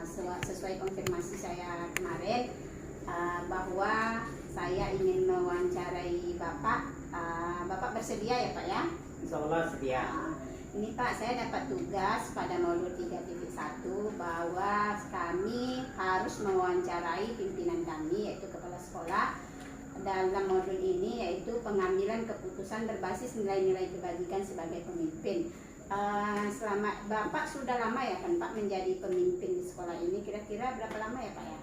sesuai konfirmasi saya kemarin bahwa saya ingin mewawancarai Bapak. Bapak bersedia ya Pak ya? Insya Allah sedia. Ini Pak, saya dapat tugas pada modul 3.1 bahwa kami harus mewawancarai pimpinan kami, yaitu kepala sekolah, dalam modul ini, yaitu pengambilan keputusan berbasis nilai-nilai kebajikan sebagai pemimpin. Selama Bapak sudah lama ya kan Pak menjadi pemimpin di sekolah ini, kira-kira berapa lama ya Pak ya?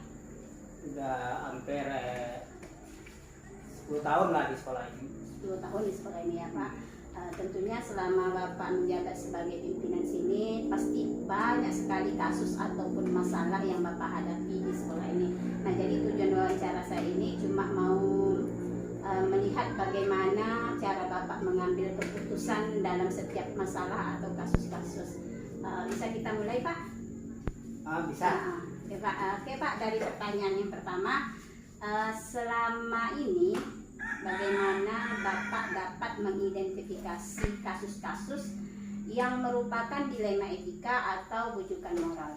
Sudah hampir 10 tahun lah di sekolah ini. 10 tahun di sekolah ini ya Pak. Tentunya selama Bapak menjabat sebagai pimpinan sini pasti banyak sekali kasus ataupun masalah yang Bapak hadapi di sekolah ini. Nah, jadi tujuan wawancara saya ini cuma mau melihat bagaimana cara Bapak mengambil keputusan dalam setiap masalah atau kasus-kasus. Bisa kita mulai Pak? Bisa. Oke Pak, dari pertanyaan yang pertama, selama ini bagaimana Bapak dapat mengidentifikasi kasus-kasus yang merupakan dilema etika atau bujukan moral?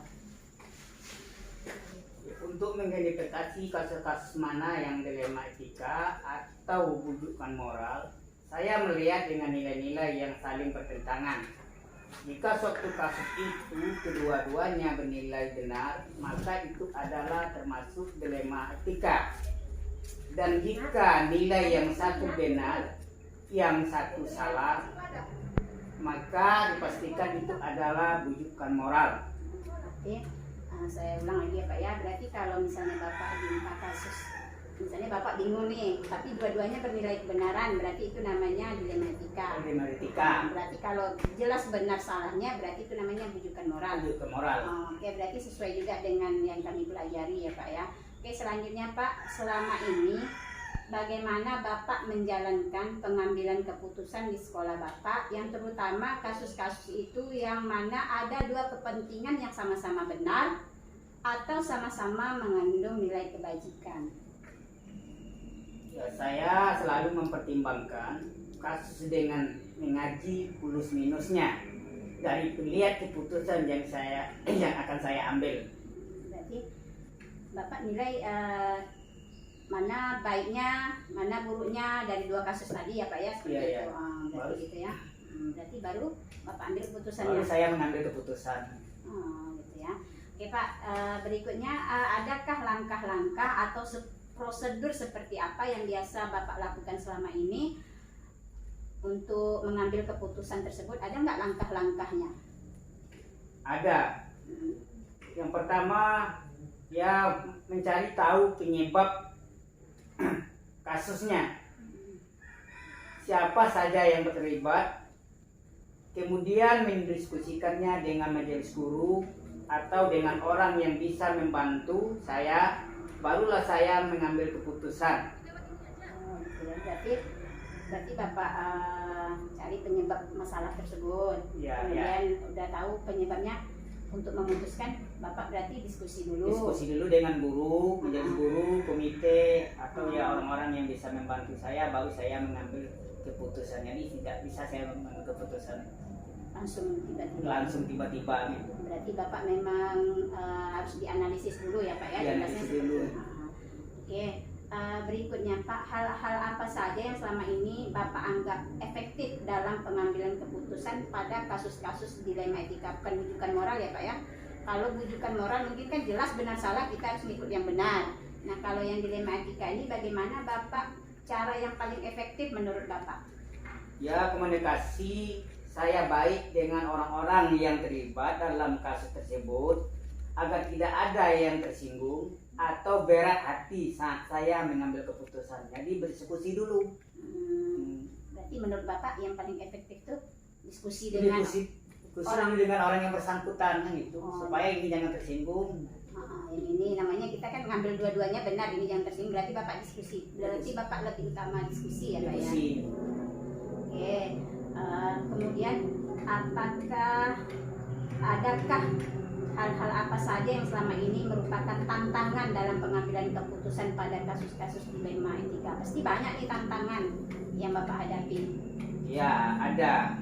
Untuk mengidentifikasi kasus-kasus mana yang dilema etika atau bujukan moral, saya melihat dengan nilai-nilai yang saling bertentangan. Jika suatu kasus itu kedua-duanya bernilai benar, maka itu adalah termasuk dilema etika. Dan jika nilai yang satu benar, yang satu salah, maka dipastikan itu adalah bujukan moral. Oke, saya ulang lagi ya Pak ya. Berarti kalau misalnya Bapak diminta kasus, misalnya Bapak bingung nih, tapi dua-duanya bernilai kebenaran, berarti itu namanya dilema etika. Dilema etika. Berarti kalau jelas benar salahnya, berarti itu namanya bujukan moral. Bujukan moral. Oke, berarti sesuai juga dengan yang kami pelajari ya Pak ya. Oke, selanjutnya Pak, selama ini bagaimana Bapak menjalankan pengambilan keputusan di sekolah Bapak, yang terutama kasus-kasus itu yang mana ada dua kepentingan yang sama-sama benar atau sama-sama mengandung nilai kebajikan? Ya, saya selalu mempertimbangkan kasus dengan mengaji plus minusnya dari melihat keputusan yang akan saya ambil. Berarti Bapak nilai mana baiknya, mana buruknya dari dua kasus tadi ya Pak ya, seperti itu. Berarti gitu ya. Berarti baru Bapak ambil keputusannya. Baru saya mengambil keputusan. Gitu ya. Oke Pak, berikutnya adakah langkah-langkah atau prosedur seperti apa yang biasa Bapak lakukan selama ini untuk mengambil keputusan tersebut? Ada nggak langkah-langkahnya? Ada. Yang pertama, ya mencari tahu penyebab kasusnya, siapa saja yang terlibat, kemudian mendiskusikannya dengan majelis guru atau dengan orang yang bisa membantu saya, barulah saya mengambil keputusan. Berarti Bapak cari penyebab masalah tersebut, kemudian udah tahu penyebabnya. Untuk memutuskan, Bapak berarti diskusi dulu dengan guru, majelis guru, komite, atau ya orang-orang yang bisa membantu saya, baru saya mengambil keputusan. Jadi tidak bisa saya mengambil keputusan langsung tiba-tiba gitu. Berarti Bapak memang harus dianalisis dulu ya Pak ya? Dianalisis dulu. Oke, berikutnya Pak, hal-hal apa saja yang selama ini Bapak anggap efektif dalam pengambilan keputusan pada kasus-kasus dilema etika? Bukan bujukan moral ya Pak ya. Kalau bujukan moral mungkin kan jelas benar salah, kita harus ikut yang benar. Nah, kalau yang dilema etika ini bagaimana Bapak cara yang paling efektif menurut Bapak? Ya, komunikasi saya baik dengan orang-orang yang terlibat dalam kasus tersebut agar tidak ada yang tersinggung atau berat hati saat saya mengambil keputusan. Jadi berdiskusi dulu. Berarti menurut Bapak yang paling efektif tuh diskusi dengan orang yang bersangkutan gitu, supaya ini jangan tersinggung. Ini namanya kita kan ngambil dua-duanya benar, ini jangan tersinggung. Berarti Bapak diskusi. Berarti Bapak lebih utama diskusi ya Pak ya. Oke. Kemudian adakah hal-hal apa saja yang selama ini merupakan tantangan dalam pengambilan keputusan pada kasus-kasus dilema etika? Pasti banyak nih tantangan yang Bapak hadapi. Ya, ada.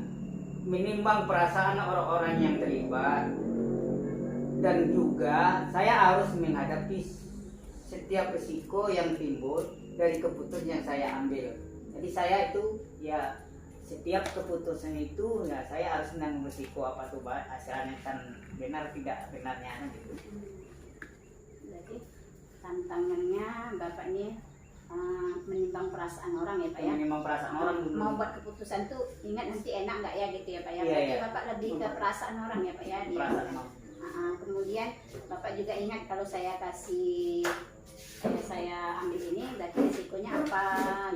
Menimbang perasaan orang-orang yang terlibat, dan juga saya harus menghadapi setiap risiko yang timbul dari keputusan yang saya ambil. Jadi saya itu ya setiap keputusan itu ya saya harus menanggung risiko apa tuh hasilnya kan benar tidak benarnya gitu. Berarti tantangannya Bapak ini menimbang perasaan orang ya Pak ya. Menimbang perasaan orang dulu. Mau buat keputusan tuh ingat nanti enak nggak ya gitu ya Pak ya. Iya, Berarti iya. Bapak lebih ke perasaan orang ya Pak ya. Perasaan orang. Kemudian Bapak juga ingat kalau saya kasih saya ambil ini berarti risikonya apa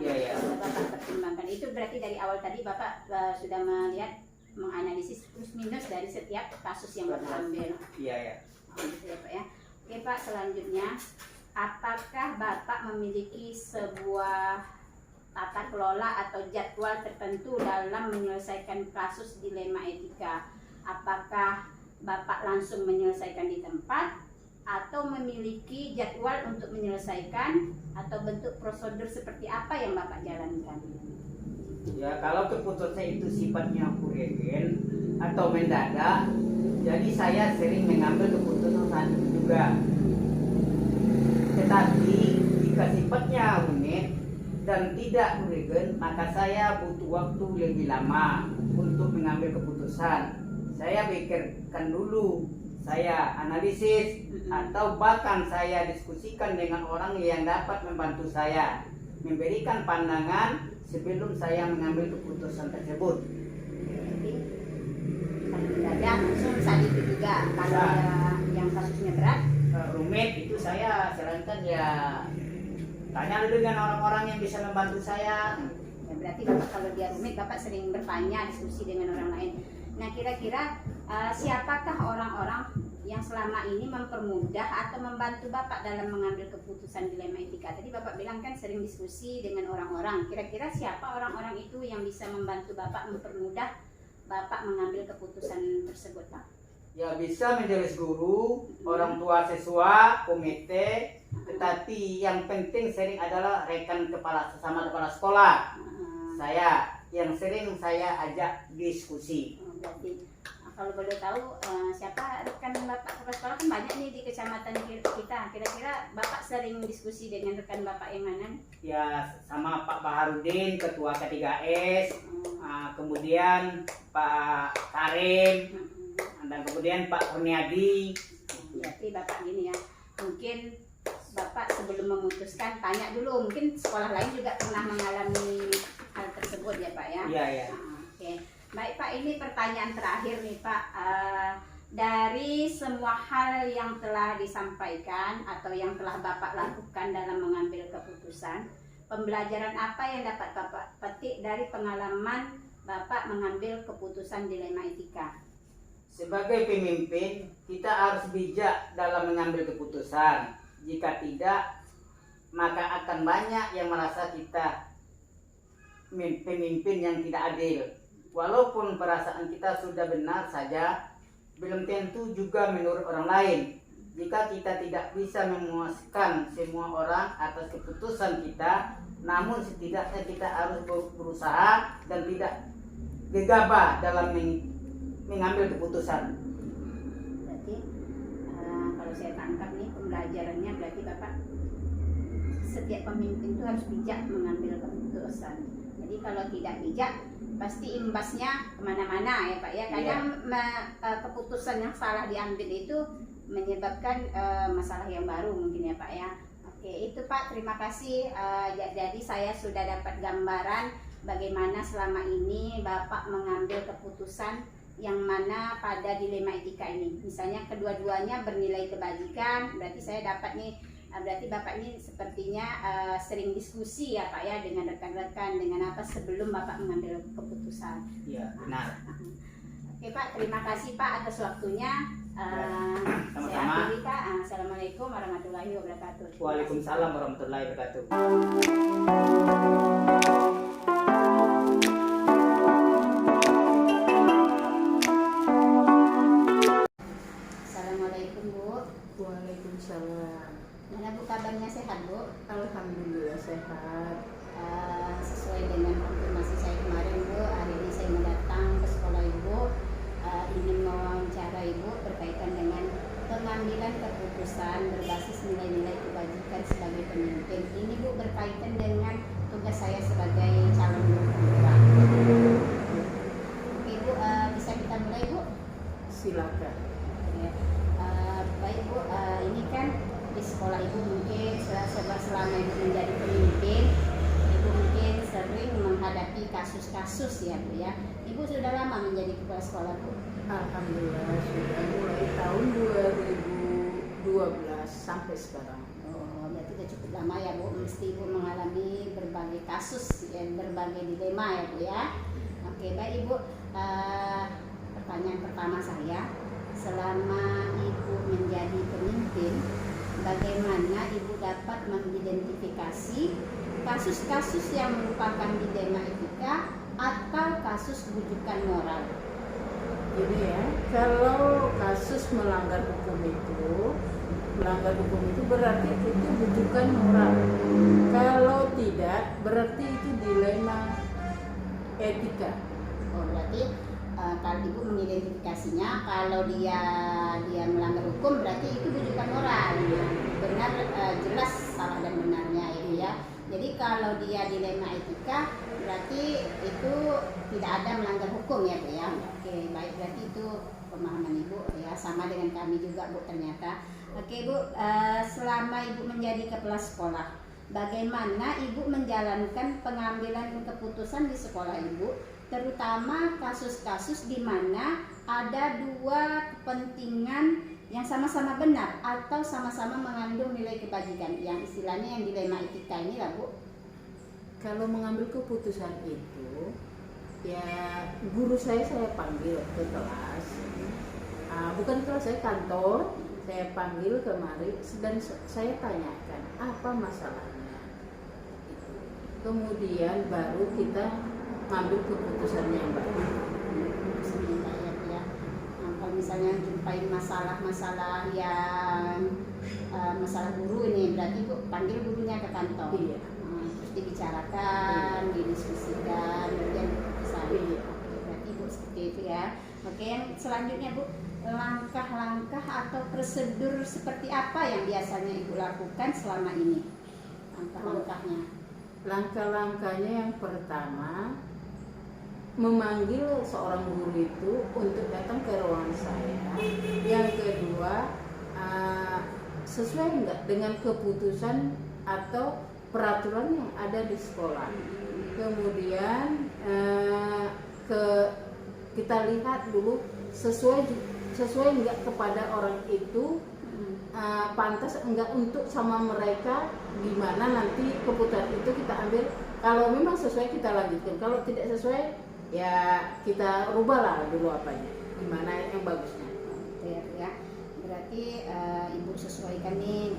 Iya, iya. sudah Bapak pertimbangkan. Itu berarti dari awal tadi Bapak sudah melihat menganalisis plus minus dari setiap kasus yang Bapak ambil. Iya ya. Gitu ya Pak ya. Oke Pak, selanjutnya apakah Bapak memiliki sebuah tata kelola atau jadwal tertentu dalam menyelesaikan kasus dilema etika? Apakah Bapak langsung menyelesaikan di tempat atau memiliki jadwal untuk menyelesaikan atau bentuk prosedur seperti apa yang Bapak jalankan? Ya kalau keputusan itu sifatnya urgen atau mendadak, jadi saya sering mengambil keputusan saat itu juga. Tetapi jika sifatnya unik dan tidak urgen, maka saya butuh waktu lebih lama untuk mengambil keputusan. Saya pikirkan dulu, saya analisis, atau bahkan saya diskusikan dengan orang yang dapat membantu saya memberikan pandangan sebelum saya mengambil keputusan tersebut. Jadi kalau mendadak langsung saat itu juga. Kalau yang kasusnya berat, rumit itu saya sarankan ya tanya dulu dengan orang-orang yang bisa membantu saya. ya berarti Bapak kalau dia rumit Bapak sering bertanya, diskusi dengan orang lain. Nah kira-kira siapakah orang-orang yang selama ini mempermudah atau membantu Bapak dalam mengambil keputusan dilema etika? Tadi Bapak bilang kan sering diskusi dengan orang-orang. Kira-kira siapa orang-orang itu yang bisa membantu Bapak mempermudah Bapak mengambil keputusan tersebut Pak? Ya bisa menjadi guru, orang tua siswa, komite, tetapi yang penting sering adalah rekan sesama kepala sekolah. Saya yang sering saya ajak diskusi. Berarti kalau boleh tahu siapa rekan Bapak kepala sekolah kan banyak nih di kecamatan kita. Kira-kira Bapak sering diskusi dengan rekan Bapak yang mana? Ya sama Pak Baharudin, ketua K3S, kemudian Pak Karim, dan kemudian Pak Kurniadi. Berarti Bapak gini ya, mungkin Bapak sebelum memutuskan tanya dulu, mungkin sekolah lain juga pernah mengalami hal tersebut ya Pak ya? Iya ya. Oke. Baik Pak, ini pertanyaan terakhir nih Pak. Dari semua hal yang telah disampaikan atau yang telah Bapak lakukan dalam mengambil keputusan, pembelajaran apa yang dapat Bapak petik dari pengalaman Bapak mengambil keputusan dilema etika? Sebagai pemimpin, kita harus bijak dalam mengambil keputusan. Jika tidak, maka akan banyak yang merasa kita pemimpin yang tidak adil. Walaupun perasaan kita sudah benar saja, belum tentu juga menurut orang lain. Jika kita tidak bisa memuaskan semua orang atas keputusan kita, namun setidaknya kita harus berusaha dan tidak gegabah dalam mengambil keputusan. Berarti kalau saya tangkap nih pembelajarannya berarti Bapak setiap pemimpin itu harus bijak mengambil keputusan. Jadi kalau tidak bijak pasti imbasnya kemana-mana ya Pak ya. Kadang keputusan yang salah diambil itu menyebabkan masalah yang baru mungkin ya Pak ya. Oke itu Pak, terima kasih. Jadi saya sudah dapat gambaran bagaimana selama ini Bapak mengambil keputusan yang mana pada dilema etika ini. Misalnya kedua-duanya bernilai kebajikan, berarti saya dapat nih, berarti Bapak ini sepertinya sering diskusi ya Pak ya dengan rekan-rekan, dengan apa sebelum Bapak mengambil keputusan. Iya, benar. Oke Pak, terima kasih Pak atas waktunya. Sama-sama. Saya akhiri Pak. Assalamualaikum warahmatullahi wabarakatuh. Waalaikumsalam warahmatullahi wabarakatuh. Assalamualaikum Bu. Waalaikumsalam. Mana Bu kabarnya, sehat Bu? Alhamdulillah sehat. Sesuai dengan konfirmasi saya kemarin Bu, hari ini saya mau datang ke sekolah Ibu, ingin mewawancara Ibu berkaitan dengan pengambilan keputusan berbasis nilai-nilai kebajikan sebagai pemimpin. Ini Bu berkaitan dengan tugas saya sebagai calon guru pemula. Oke Bu, bisa kita mulai Bu? Silakan. Ya. Baik Bu, ini kan di sekolah Ibu mungkin selama Ibu menjadi pemimpin, Ibu mungkin sering menghadapi kasus-kasus ya Bu ya. Ibu sudah lama menjadi kepala sekolah Bu? Alhamdulillah sudah mulai tahun 2012 sampai sekarang. Oh, berarti sudah cukup lama ya Bu. Mesti Ibu mengalami berbagai kasus ya, berbagai dilema ya Bu ya. Oke, baik Ibu. Pertanyaan pertama saya, selama Ibu menjadi pemimpin, bagaimana Ibu dapat mengidentifikasi kasus-kasus yang merupakan dilema etika atau kasus bujukan moral? Jadi ya, kalau kasus melanggar hukum itu berarti itu bujukan moral. Kalau tidak, berarti itu dilema etika. Oh, berarti kalau Ibu mengidentifikasinya, kalau dia melanggar hukum berarti itu bujukan moral. Benar, jelas salah dan benarnya itu ya. Jadi kalau dia dilema etika berarti itu tidak ada melanggar hukum ya Bu ya. Oke, baik, berarti itu pemahaman Ibu ya, sama dengan kami juga Bu ternyata. Oke Bu, selama Ibu menjadi kepala sekolah, bagaimana Ibu menjalankan pengambilan keputusan di sekolah Ibu, terutama kasus-kasus di mana ada dua kepentingan yang sama-sama benar atau sama-sama mengandung nilai kebajikan, yang istilahnya yang dilema etika ini lah Bu. Kalau mengambil keputusan itu, ya guru saya panggil ke kelas, bukan kelas, saya kantor, saya panggil kemari dan saya tanyakan apa masalahnya. Kemudian baru kita ngambil keputusan yang baik. Kalau misalnya jumpain masalah-masalah yang masalah guru ini, berarti Bu panggil gurunya ke kantor. Iya. Terus dibicarakan, didiskusikan, kemudian keputusan. Iya. Oke, berarti Bu seperti itu ya. Oke, yang selanjutnya Bu, langkah-langkah atau prosedur seperti apa yang biasanya Ibu lakukan selama ini? Langkah-langkahnya. Langkah-langkahnya yang pertama, memanggil seorang guru itu untuk datang ke ruangan saya. Yang kedua, sesuai enggak dengan keputusan atau peraturan yang ada di sekolah. Kemudian kita lihat dulu sesuai enggak kepada orang itu, pantas enggak untuk sama mereka, gimana nanti keputusan itu kita ambil. Kalau memang sesuai kita lanjutkan, kalau tidak sesuai ya kita rubahlah dulu apanya, gimana yang bagusnya. Ya, berarti Ibu sesuaikan nih,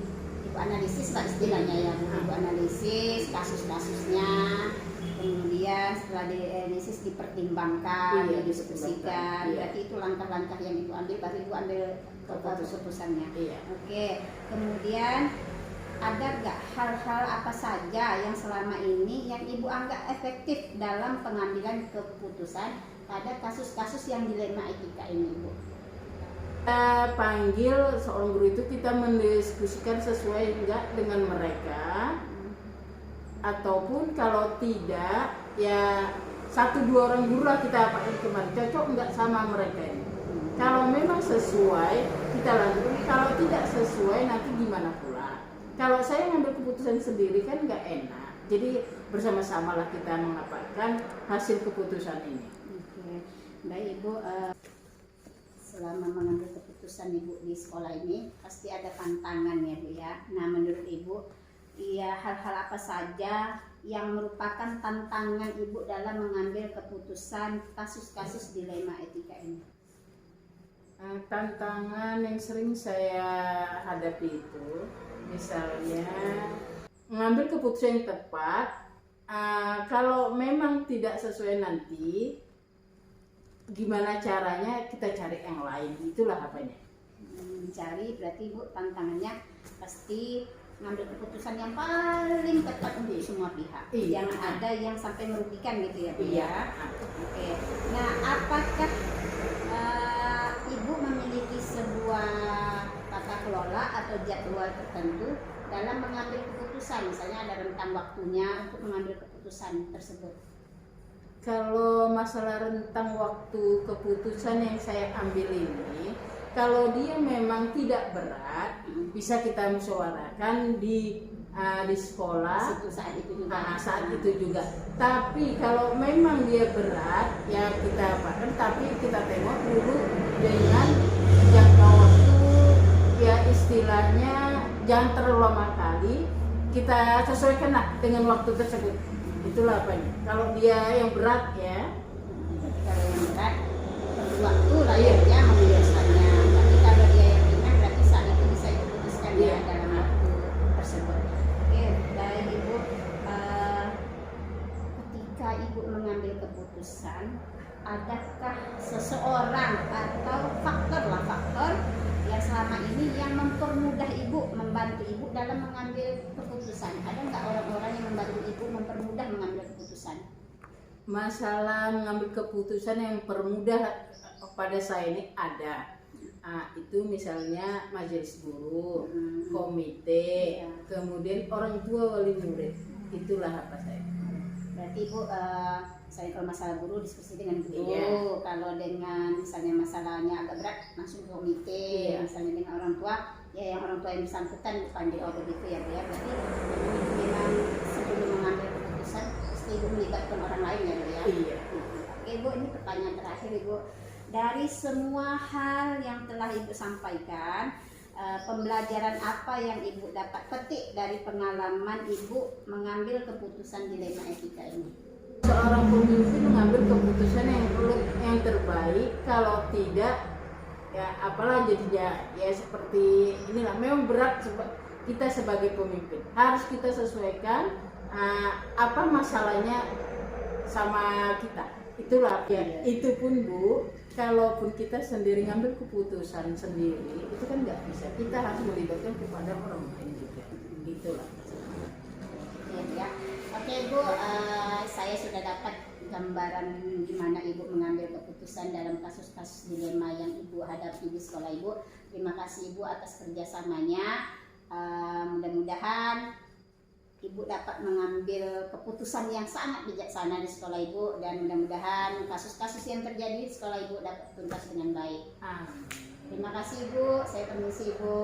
Ibu analisis lah istilahnya ya, Ibu analisis kasus-kasusnya, kemudian setelah dianalisis dipertimbangkan, Iya, didiskusikan. iya. Berarti itu langkah-langkah yang Ibu ambil, baru Ibu ambil keputusannya. Iya. Oke, kemudian ada nggak hal-hal apa saja yang selama ini yang Ibu anggap efektif dalam pengambilan keputusan pada kasus-kasus yang dilema etika ini, Bu? Kita panggil seorang guru itu, kita mendiskusikan sesuai enggak dengan mereka, ataupun kalau tidak ya 1-2 orang guru lah kita panggil kemarin, cocok enggak sama mereka ini. Kalau memang sesuai kita lanjutkan, kalau tidak sesuai nanti gimana pula. Kalau saya ngambil keputusan sendiri kan nggak enak, jadi bersama-sama lah kita mengapaikan hasil keputusan ini. Oke. Baik Ibu, selama mengambil keputusan Ibu di sekolah ini pasti ada tantangan ya Bu ya. Nah menurut Ibu, ya hal-hal apa saja yang merupakan tantangan Ibu dalam mengambil keputusan kasus-kasus dilema etika ini? Tantangan yang sering saya hadapi itu, misalnya mengambil keputusan yang tepat, kalau memang tidak sesuai nanti, gimana caranya kita cari yang lain, itulah apanya. Mencari, berarti Ibu tantangannya pasti ngambil keputusan yang paling tepat untuk semua pihak. Iya. Jangan ada yang sampai merugikan gitu ya Bu Iya. ya. Oke. Nah, apakah Ibu memiliki sebuah mengelola atau jadwal tertentu dalam mengambil keputusan, misalnya ada rentang waktunya untuk mengambil keputusan tersebut? Kalau masalah rentang waktu keputusan yang saya ambil ini, kalau dia memang tidak berat, bisa kita musyawarahkan di sekolah Saat itu juga. saat itu juga. Tapi kalau memang dia berat, ya kita apakan, tapi kita tengok dulu dengan jangka waktu, ya istilahnya jangan terlalu lama kali, kita sesuaikan dengan waktu tersebut. Itulah apanya. Kalau dia yang berat ya, Jadi kalau yang berat perlu waktu lah ya menyelesaikannya. Tapi kalau dia yang ringan berarti saat itu bisa diputuskan ya dalam waktu tersebut. Oke, baik Ibu. Ketika Ibu mengambil keputusan, adakah seseorang atau faktor yang selama ini yang mempermudah Ibu, membantu Ibu dalam mengambil keputusan? Ada nggak orang-orang yang membantu Ibu mempermudah mengambil keputusan? masalah mengambil keputusan yang permudah pada saya ini ada. Itu misalnya majelis guru, komite, Iya. kemudian orang tua wali murid. Itulah apa saya. Berarti Ibu, saya kalau masalah guru diskusi dengan guru, Iya. kalau dengan misalnya masalahnya agak berat langsung ke komite, Iya. misalnya dengan orang tua, ya yang orang tua yang bersangkutan dipanggil, oh begitu ya Bu ya. Berarti memang sebelum mengambil keputusan pasti Ibu melibatkan orang lain ya Bu ya. Iya. Oke Bu, ini pertanyaan terakhir Ibu. Dari semua hal yang telah Ibu sampaikan, pembelajaran apa yang Ibu dapat petik dari pengalaman Ibu mengambil keputusan dilema etika ini? Seorang pemimpin mengambil keputusan yang terbaik, kalau tidak ya apalah jadinya, ya seperti inilah, memang berat kita sebagai pemimpin harus kita sesuaikan apa masalahnya sama kita. Itulah ya, itu pun Bu, kalaupun kita sendiri ngambil keputusan sendiri itu kan nggak bisa, kita harus melibatkan kepada orang lain juga. Itulah. Ya. Oke Bu, saya sudah dapat gambaran gimana Ibu mengambil keputusan dalam kasus-kasus dilema yang Ibu hadapi di sekolah Ibu. Terima kasih Ibu atas kerjasamanya. Mudah-mudahan Ibu dapat mengambil keputusan yang sangat bijaksana di sekolah Ibu, dan mudah-mudahan kasus-kasus yang terjadi di sekolah Ibu dapat tuntas dengan baik. Terima kasih Ibu, saya permisi Ibu.